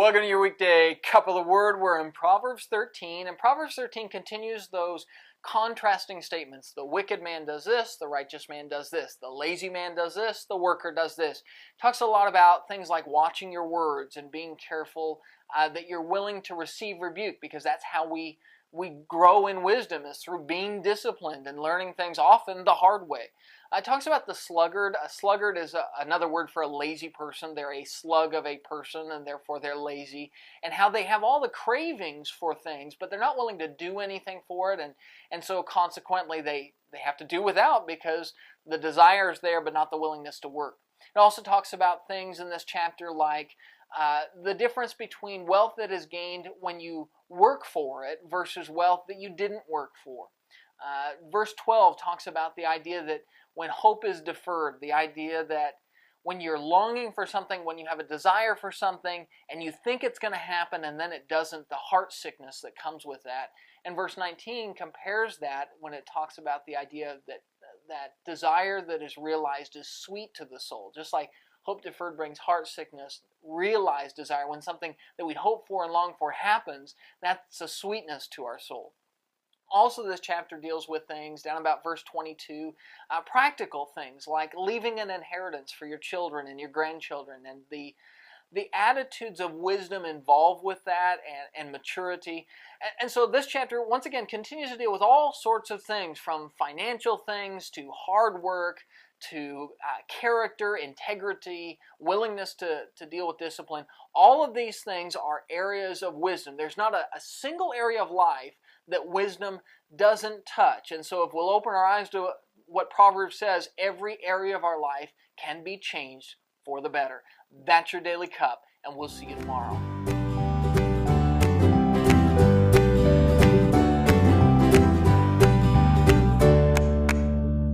Welcome to your weekday cup of the Word. We're in Proverbs 13, and Proverbs 13 continues those contrasting statements. The wicked man does this, the righteous man does this, the lazy man does this, the worker does this. Talks a lot about things like watching your words and being careful that you're willing to receive rebuke, because that's how we grow in wisdom, is through being disciplined and learning things often the hard way. It talks about the sluggard. A sluggard is another word for a lazy person. They're a slug of a person, and therefore they're lazy. And how they have all the cravings for things, but they're not willing to do anything for it, and so consequently they have to do without, because the desire is there but not the willingness to work. It also talks about things in this chapter like the difference between wealth that is gained when you work for it versus wealth that you didn't work for. Verse 12 talks about the idea that when hope is deferred, the idea that when you're longing for something, when you have a desire for something, and you think it's going to happen and then it doesn't, the heart sickness that comes with that. And verse 19 compares that when it talks about the idea that desire that is realized is sweet to the soul. Just like hope deferred brings heart sickness, realized desire, when something that we'd hope for and long for happens, that's a sweetness to our soul. Also, this chapter deals with things, down about verse 22, practical things like leaving an inheritance for your children and your grandchildren, and the attitudes of wisdom involved with that, and maturity. And so this chapter, once again, continues to deal with all sorts of things, from financial things to hard work, to character, integrity, willingness to deal with discipline. All of these things are areas of wisdom. There's not a single area of life that wisdom doesn't touch. And so if we'll open our eyes to what Proverbs says, every area of our life can be changed for the better. That's your Daily Cup, and we'll see you tomorrow.